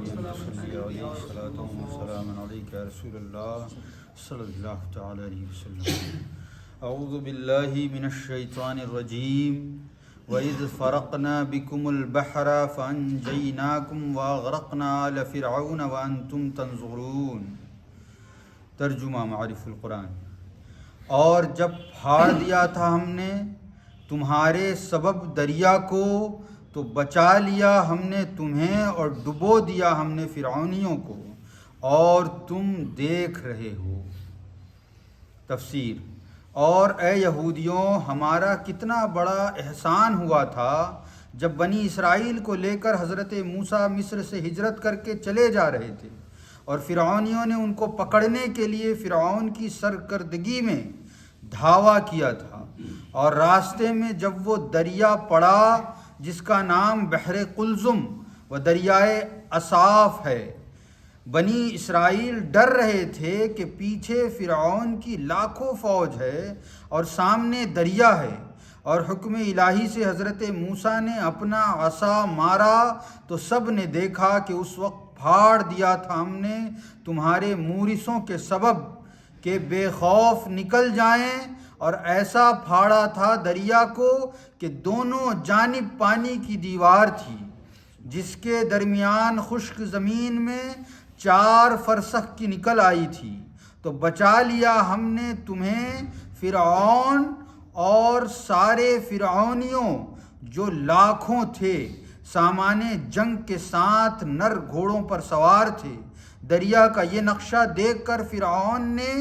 صلاۃ و سلام علیک یا رسول اللہ صلی اللہ تعالی علیہ وسلم۔ اعوذ باللہ من الشیطان الرجیم وَإِذْ فَرَقْنَا بِكُمُ الْبَحْرَ فَأَنْجَيْنَاكُمْ وَأَغْرَقْنَا آلَ فِرْعَوْنَ وَأَنْتُمْ تَنْظُرُونَ۔ ترجمہ معارف القرآن۔ اور جب پھاڑ دیا تھا ہم نے تمہارے سبب دریا کو تو بچا لیا ہم نے تمہیں اور ڈبو دیا ہم نے فرعونیوں کو اور تم دیکھ رہے ہو۔ تفسیر۔ اور اے یہودیوں، ہمارا کتنا بڑا احسان ہوا تھا جب بنی اسرائیل کو لے کر حضرت موسیٰ مصر سے ہجرت کر کے چلے جا رہے تھے اور فرعونیوں نے ان کو پکڑنے کے لیے فرعون کی سرکردگی میں دھاوا کیا تھا، اور راستے میں جب وہ دریا پڑا جس کا نام بحر قلزم و دریائے اصاف ہے، بنی اسرائیل ڈر رہے تھے کہ پیچھے فرعون کی لاکھوں فوج ہے اور سامنے دریا ہے، اور حکم الہی سے حضرت موسیٰ نے اپنا عصا مارا تو سب نے دیکھا کہ اس وقت پھاڑ دیا تھا ہم نے تمہارے مورثوں کے سبب کہ بے خوف نکل جائیں، اور ایسا پھاڑا تھا دریا کو کہ دونوں جانب پانی کی دیوار تھی جس کے درمیان خشک زمین میں 4 فرسخ کی نکل آئی تھی، تو بچا لیا ہم نے تمہیں فرعون اور سارے فرعونیوں جو لاکھوں تھے سامان جنگ کے ساتھ نر گھوڑوں پر سوار تھے۔ دریا کا یہ نقشہ دیکھ کر فرعون نے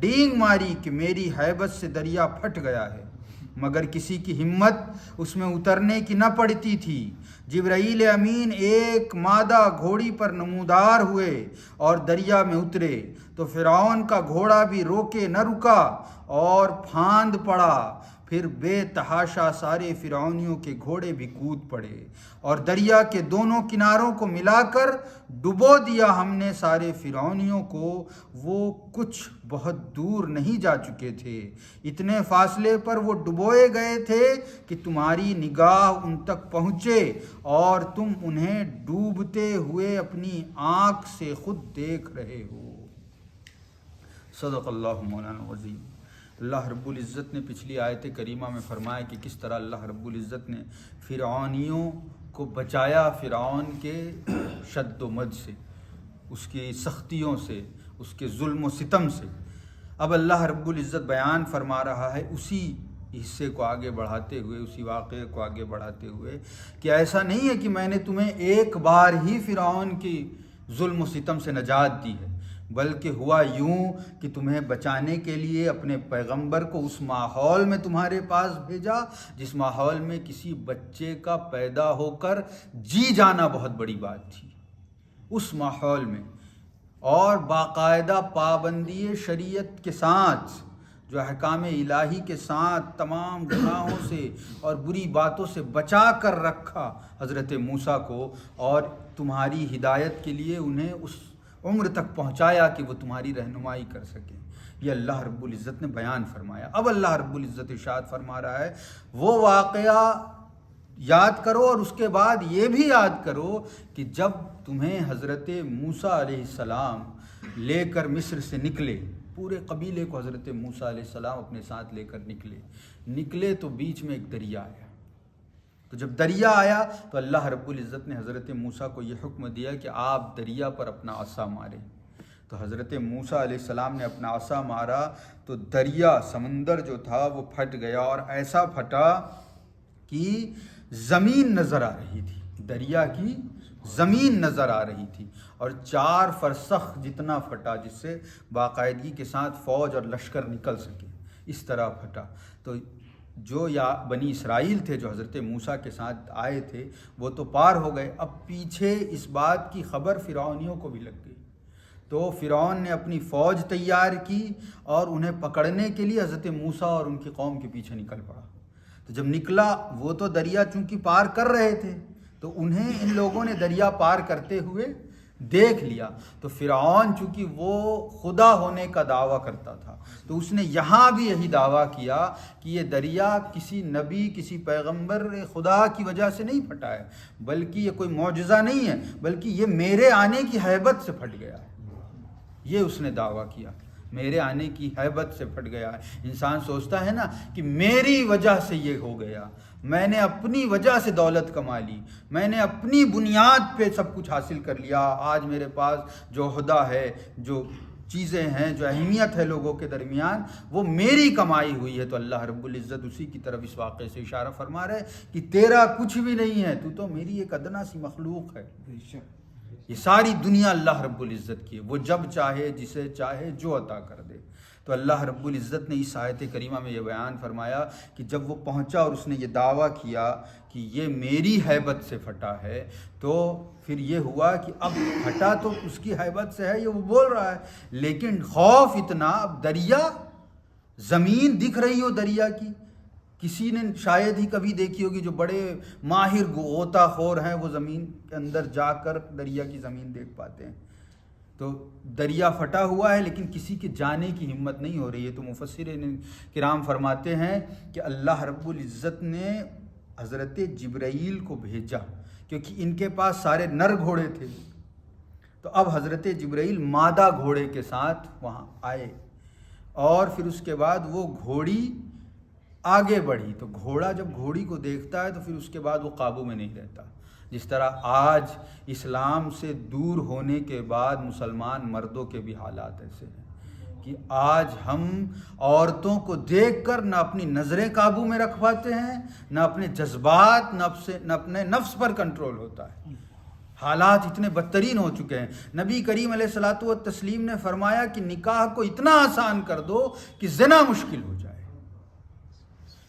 ڈینگ ماری کہ میری ہیبت سے دریا پھٹ گیا ہے، مگر کسی کی ہمت اس میں اترنے کی نہ پڑتی تھی۔ جبرائیل امین ایک مادہ گھوڑی پر نمودار ہوئے اور دریا میں اترے تو فرعون کا گھوڑا بھی روکے نہ رکا اور پھاند پڑا، پھر بے تحاشا سارے فرعونیوں کے گھوڑے بھی کود پڑے، اور دریا کے دونوں کناروں کو ملا کر ڈبو دیا ہم نے سارے فرعونیوں کو۔ وہ کچھ بہت دور نہیں جا چکے تھے، اتنے فاصلے پر وہ ڈبوئے گئے تھے کہ تمہاری نگاہ ان تک پہنچے اور تم انہیں ڈوبتے ہوئے اپنی آنکھ سے خود دیکھ رہے ہو۔ صدق اللہ مولانا العظیم۔ اللہ رب العزت نے پچھلی آیت کریمہ میں فرمایا کہ کس طرح اللہ رب العزت نے فرعونیوں کو بچایا، فرعون کے شد و مد سے، اس کی سختیوں سے، اس کے ظلم و ستم سے۔ اب اللہ رب العزت بیان فرما رہا ہے اسی حصے کو آگے بڑھاتے ہوئے، اسی واقعے کو آگے بڑھاتے ہوئے کہ ایسا نہیں ہے کہ میں نے تمہیں ایک بار ہی فرعون کی ظلم و ستم سے نجات دی ہے، بلکہ ہوا یوں کہ تمہیں بچانے کے لیے اپنے پیغمبر کو اس ماحول میں تمہارے پاس بھیجا جس ماحول میں کسی بچے کا پیدا ہو کر جی جانا بہت بڑی بات تھی، اس ماحول میں، اور باقاعدہ پابندی شریعت کے ساتھ، جو احکام الہی کے ساتھ تمام گناہوں سے اور بری باتوں سے بچا کر رکھا حضرت موسیٰ کو، اور تمہاری ہدایت کے لیے انہیں اس عمر تک پہنچایا کہ وہ تمہاری رہنمائی کر سکیں۔ یہ اللہ رب العزت نے بیان فرمایا۔ اب اللہ رب العزت ارشاد فرما رہا ہے وہ واقعہ یاد کرو، اور اس کے بعد یہ بھی یاد کرو کہ جب تمہیں حضرت موسیٰ علیہ السلام لے کر مصر سے نکلے، پورے قبیلے کو حضرت موسیٰ علیہ السلام اپنے ساتھ لے کر نکلے تو بیچ میں ایک دریا آیا۔ تو جب دریا آیا تو اللہ رب العزت نے حضرت موسیٰ کو یہ حکم دیا کہ آپ دریا پر اپنا عصا ماریں۔ تو حضرت موسیٰ علیہ السلام نے اپنا عصا مارا تو دریا، سمندر جو تھا وہ پھٹ گیا، اور ایسا پھٹا کہ زمین نظر آ رہی تھی، دریا کی زمین نظر آ رہی تھی، اور 4 فرسخ جتنا پھٹا جس سے باقاعدگی کے ساتھ فوج اور لشکر نکل سکے، اس طرح پھٹا۔ تو جو بنی اسرائیل تھے جو حضرت موسیٰ کے ساتھ آئے تھے وہ تو پار ہو گئے، اب پیچھے اس بات کی خبر فرعونیوں کو بھی لگ گئی، تو فرعون نے اپنی فوج تیار کی اور انہیں پکڑنے کے لیے حضرت موسیٰ اور ان کی قوم کے پیچھے نکل پڑا۔ تو جب نکلا، وہ تو دریا چونکہ پار کر رہے تھے، تو انہیں ان لوگوں نے دریا پار کرتے ہوئے دیکھ لیا تو فرعون چونکہ وہ خدا ہونے کا دعویٰ کرتا تھا تو اس نے یہاں بھی یہی دعویٰ کیا کہ یہ دریا کسی نبی کسی پیغمبر خدا کی وجہ سے نہیں پھٹا ہے، بلکہ یہ کوئی معجزہ نہیں ہے، بلکہ یہ میرے آنے کی ہیبت سے پھٹ گیا ہے۔ یہ اس نے دعویٰ کیا، میرے آنے کی ہیبت سے پھٹ گیا ہے۔ انسان سوچتا ہے نا کہ میری وجہ سے یہ ہو گیا، میں نے اپنی وجہ سے دولت کما لی، میں نے اپنی بنیاد پہ سب کچھ حاصل کر لیا، آج میرے پاس جو عہدہ ہے، جو چیزیں ہیں، جو اہمیت ہے لوگوں کے درمیان، وہ میری کمائی ہوئی ہے۔ تو اللہ رب العزت اسی کی طرف اس واقعے سے اشارہ فرما رہے کہ تیرا کچھ بھی نہیں ہے، تو میری ایک ادنا سی مخلوق ہے۔ یہ ساری دنیا اللہ رب العزت کی ہے، وہ جب چاہے جسے چاہے جو عطا کر دے۔ تو اللہ رب العزت نے اس آیت کریمہ میں یہ بیان فرمایا کہ جب وہ پہنچا اور اس نے یہ دعویٰ کیا کہ یہ میری ہیبت سے پھٹا ہے، تو پھر یہ ہوا کہ اب پھٹا تو اس کی ہیبت سے ہے، یہ وہ بول رہا ہے، لیکن خوف اتنا، اب دریا، زمین دکھ رہی ہو دریا کی، کسی نے شاید ہی کبھی دیکھی ہوگی، جو بڑے ماہر غوطہ خور ہیں وہ زمین کے اندر جا کر دریا کی زمین دیکھ پاتے ہیں۔ تو دریا پھٹا ہوا ہے لیکن کسی کے جانے کی ہمت نہیں ہو رہی ہے۔ تو مفسرین کرام فرماتے ہیں کہ اللہ رب العزت نے حضرت جبرائیل کو بھیجا، کیونکہ ان کے پاس سارے نر گھوڑے تھے، تو اب حضرت جبرائیل مادہ گھوڑے کے ساتھ وہاں آئے، اور پھر اس کے بعد وہ گھوڑی آگے بڑھی۔ تو گھوڑا جب گھوڑی کو دیکھتا ہے تو پھر اس کے بعد وہ قابو میں نہیں رہتا۔ جس طرح آج اسلام سے دور ہونے کے بعد مسلمان مردوں کے بھی حالات ایسے ہیں کہ آج ہم عورتوں کو دیکھ کر نہ اپنی نظریں قابو میں رکھ پاتے ہیں، نہ اپنے جذبات، نہ اپنے نفس پر کنٹرول ہوتا ہے۔ حالات اتنے بدترین ہو چکے ہیں۔ نبی کریم علیہ الصلوۃ والتسلیم نے فرمایا کہ نکاح کو اتنا آسان کر دو کہ زنا مشکل ہو جائے،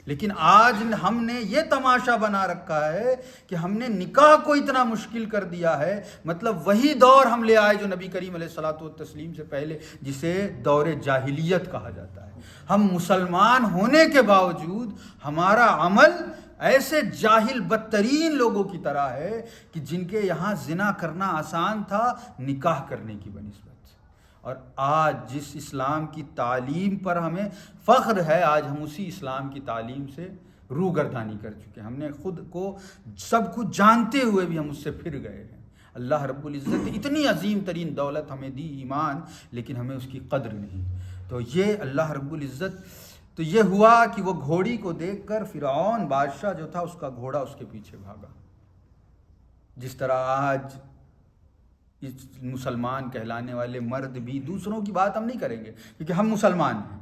لیکن آج ہم نے یہ تماشا بنا رکھا ہے کہ ہم نے نکاح کو اتنا مشکل کر دیا ہے، مطلب وہی دور ہم لے آئے جو نبی کریم علیہ الصلوۃ والتسلیم سے پہلے، جسے دور جاہلیت کہا جاتا ہے۔ ہم مسلمان ہونے کے باوجود ہمارا عمل ایسے جاہل بدترین لوگوں کی طرح ہے کہ جن کے یہاں زنا کرنا آسان تھا نکاح کرنے کی بنسبت۔ اور آج جس اسلام کی تعلیم پر ہمیں فخر ہے، آج ہم اسی اسلام کی تعلیم سے روگردانی کر چکے ہیں۔ ہم نے خود کو سب کچھ جانتے ہوئے بھی ہم اس سے پھر گئے ہیں۔ اللہ رب العزت نے اتنی عظیم ترین دولت ہمیں دی، ایمان، لیکن ہمیں اس کی قدر نہیں۔ تو یہ اللہ رب العزت، تو یہ ہوا کہ وہ گھوڑی کو دیکھ کر فرعون بادشاہ جو تھا اس کا گھوڑا اس کے پیچھے بھاگا۔ جس طرح آج اس مسلمان کہلانے والے مرد بھی، دوسروں کی بات ہم نہیں کریں گے کیونکہ ہم مسلمان ہیں،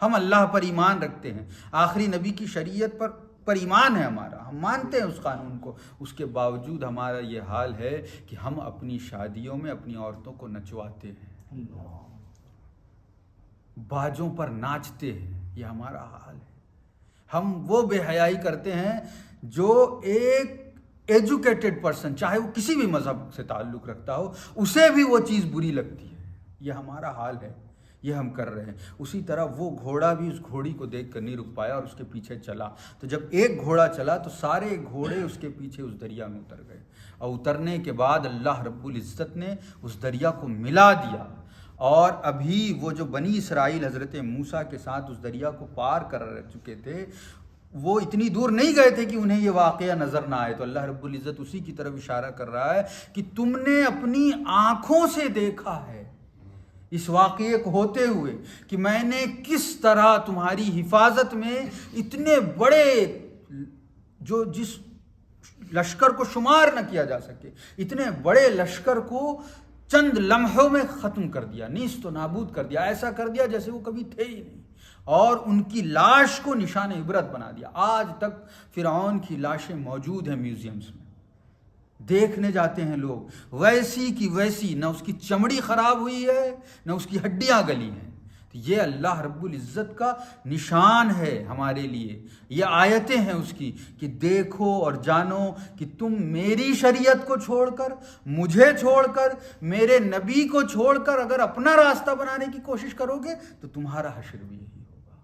ہم اللہ پر ایمان رکھتے ہیں، آخری نبی کی شریعت پر ایمان ہے ہمارا، ہم مانتے ہیں اس قانون کو، اس کے باوجود ہمارا یہ حال ہے کہ ہم اپنی شادیوں میں اپنی عورتوں کو نچواتے ہیں، باجوں پر ناچتے ہیں، یہ ہمارا حال ہے۔ ہم وہ بے حیائی کرتے ہیں جو ایک ایجوکیٹڈ پرسن، چاہے وہ کسی بھی مذہب سے تعلق رکھتا ہو، اسے بھی وہ چیز بری لگتی ہے۔ یہ ہمارا حال ہے، یہ ہم کر رہے ہیں۔ اسی طرح وہ گھوڑا بھی اس گھوڑی کو دیکھ کر نہیں رک پایا اور اس کے پیچھے چلا۔ تو جب ایک گھوڑا چلا تو سارے گھوڑے اس کے پیچھے اس دریا میں اتر گئے، اور اترنے کے بعد اللہ رب العزت نے اس دریا کو ملا دیا، اور ابھی وہ جو بنی اسرائیل حضرت موسیٰ کے ساتھ اس دریا کو پار کر چکے تھے، وہ اتنی دور نہیں گئے تھے کہ انہیں یہ واقعہ نظر نہ آئے۔ تو اللہ رب العزت اسی کی طرف اشارہ کر رہا ہے کہ تم نے اپنی آنکھوں سے دیکھا ہے اس واقعے کو ہوتے ہوئے کہ میں نے کس طرح تمہاری حفاظت میں اتنے بڑے، جو جس لشکر کو شمار نہ کیا جا سکے، اتنے بڑے لشکر کو چند لمحوں میں ختم کر دیا، نیست و نابود کر دیا، ایسا کر دیا جیسے وہ کبھی تھے ہی نہیں، اور ان کی لاش کو نشان عبرت بنا دیا۔ آج تک فرعون کی لاشیں موجود ہیں میوزیمز میں، دیکھنے جاتے ہیں لوگ، ویسی کی ویسی، نہ اس کی چمڑی خراب ہوئی ہے نہ اس کی ہڈیاں گلی ہیں۔ تو یہ اللہ رب العزت کا نشان ہے ہمارے لیے، یہ آیتیں ہیں اس کی کہ دیکھو اور جانو کہ تم میری شریعت کو چھوڑ کر، مجھے چھوڑ کر، میرے نبی کو چھوڑ کر اگر اپنا راستہ بنانے کی کوشش کرو گے تو تمہارا حشر بھی یہی ہوگا۔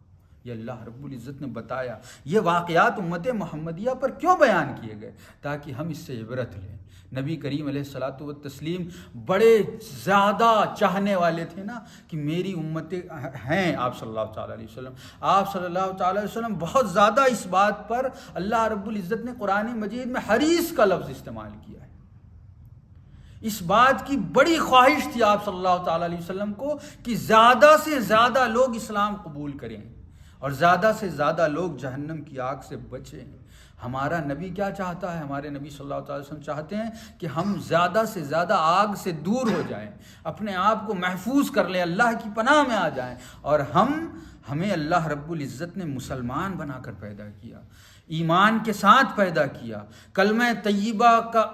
یہ اللہ رب العزت نے بتایا۔ یہ واقعات امت محمدیہ پر کیوں بیان کیے گئے؟ تاکہ ہم اس سے عبرت لیں۔ نبی کریم علیہ الصلوۃ والتسلیم بڑے زیادہ چاہنے والے تھے نا کہ میری امتیں ہیں آپ صلی اللہ تعالیٰ علیہ وسلم. آپ صلی اللہ تعالیٰ علیہ وسلم بہت زیادہ اس بات پر اللہ رب العزت نے قرآن مجید میں حریص کا لفظ استعمال کیا ہے. اس بات کی بڑی خواہش تھی آپ صلی اللہ تعالیٰ علیہ وسلم کو کہ زیادہ سے زیادہ لوگ اسلام قبول کریں اور زیادہ سے زیادہ لوگ جہنم کی آگ سے بچیں. ہمارا نبی کیا چاہتا ہے؟ ہمارے نبی صلی اللہ تعالی وسلم چاہتے ہیں کہ ہم زیادہ سے زیادہ آگ سے دور ہو جائیں، اپنے آپ کو محفوظ کر لیں، اللہ کی پناہ میں آ جائیں. اور ہمیں اللہ رب العزت نے مسلمان بنا کر پیدا کیا، ایمان کے ساتھ پیدا کیا. کلمہ طیبہ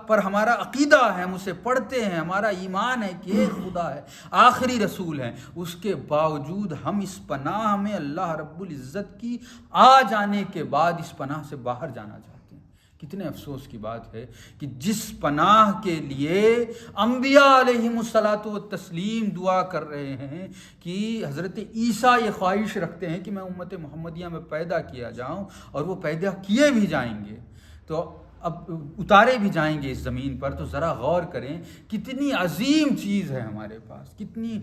پر ہمارا عقیدہ ہے، ہم اسے پڑھتے ہیں، ہمارا ایمان ہے کہ ایک خدا ہے، آخری رسول ہے. اس کے باوجود ہم اس پناہ میں اللہ رب العزت کی آ جانے کے بعد اس پناہ سے باہر جانا چاہتے ہیں. کتنے افسوس کی بات ہے کہ جس پناہ کے لیے انبیاء علیہم الصلاۃ والتسلیم دعا کر رہے ہیں کہ حضرت عیسیٰ یہ خواہش رکھتے ہیں کہ میں امت محمدیہ میں پیدا کیا جاؤں، اور وہ پیدا کیے بھی جائیں گے، تو اب اتارے بھی جائیں گے اس زمین پر. تو ذرا غور کریں کتنی عظیم چیز ہے ہمارے پاس، کتنی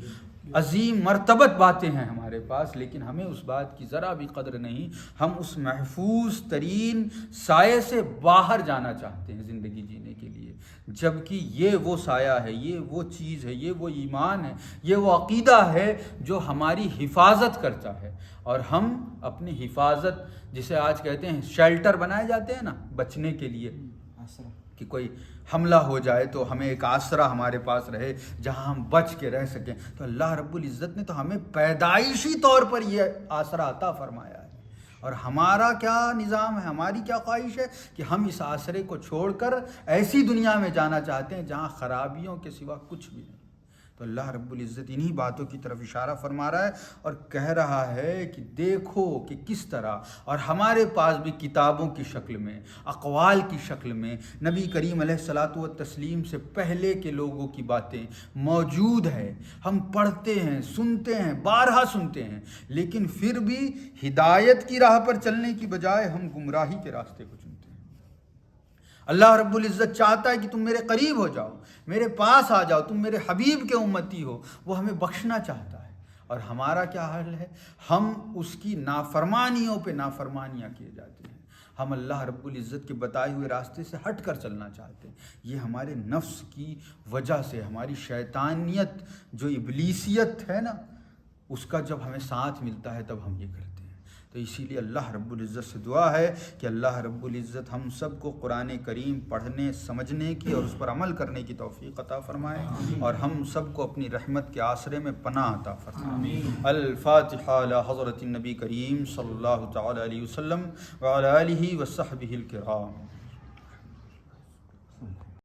عظیم مرتبت باتیں ہیں ہمارے پاس، لیکن ہمیں اس بات کی ذرا بھی قدر نہیں. ہم اس محفوظ ترین سائے سے باہر جانا چاہتے ہیں زندگی جینے کے لیے، جبکہ یہ وہ سایہ ہے، یہ وہ چیز ہے، یہ وہ ایمان ہے، یہ وہ عقیدہ ہے جو ہماری حفاظت کرتا ہے. اور ہم اپنی حفاظت، جسے آج کہتے ہیں شیلٹر بنائے جاتے ہیں نا بچنے کے لیے، کہ کوئی حملہ ہو جائے تو ہمیں ایک آسرا ہمارے پاس رہے جہاں ہم بچ کے رہ سکیں. تو اللہ رب العزت نے تو ہمیں پیدائشی طور پر یہ آسرا عطا فرمایا ہے. اور ہمارا کیا نظام ہے، ہماری کیا خواہش ہے کہ ہم اس آسرے کو چھوڑ کر ایسی دنیا میں جانا چاہتے ہیں جہاں خرابیوں کے سوا کچھ بھی نہیں. تو اللہ رب العزت انہی باتوں کی طرف اشارہ فرما رہا ہے اور کہہ رہا ہے کہ دیکھو کہ کس طرح، اور ہمارے پاس بھی کتابوں کی شکل میں، اقوال کی شکل میں نبی کریم علیہ الصلاۃ والتسلیم سے پہلے کے لوگوں کی باتیں موجود ہے. ہم پڑھتے ہیں، سنتے ہیں، بارہا سنتے ہیں، لیکن پھر بھی ہدایت کی راہ پر چلنے کی بجائے ہم گمراہی کے راستے کو چنتے ہیں. اللہ رب العزت چاہتا ہے کہ تم میرے قریب ہو جاؤ، میرے پاس آ جاؤ، تم میرے حبیب کے امتی ہو. وہ ہمیں بخشنا چاہتا ہے، اور ہمارا کیا حال ہے؟ ہم اس کی نافرمانیوں پہ نافرمانیاں کیے جاتے ہیں. ہم اللہ رب العزت کے بتائے ہوئے راستے سے ہٹ کر چلنا چاہتے ہیں. یہ ہمارے نفس کی وجہ سے، ہماری شیطانیت جو ابلیسیت ہے نا، اس کا جب ہمیں ساتھ ملتا ہے تب ہم یہ کرتے ہیں. تو اسی لیے اللہ رب العزت سے دعا ہے کہ اللہ رب العزت ہم سب کو قرآن کریم پڑھنے، سمجھنے کی اور اس پر عمل کرنے کی توفیق عطا فرمائے، اور ہم سب کو اپنی رحمت کے آسرے میں پناہ عطا فرمائے. الفاتحہ علی حضرت النبی کریم صلی اللہ تعالی علیہ وسلم وعلی آلہ وصحبہ الکرام.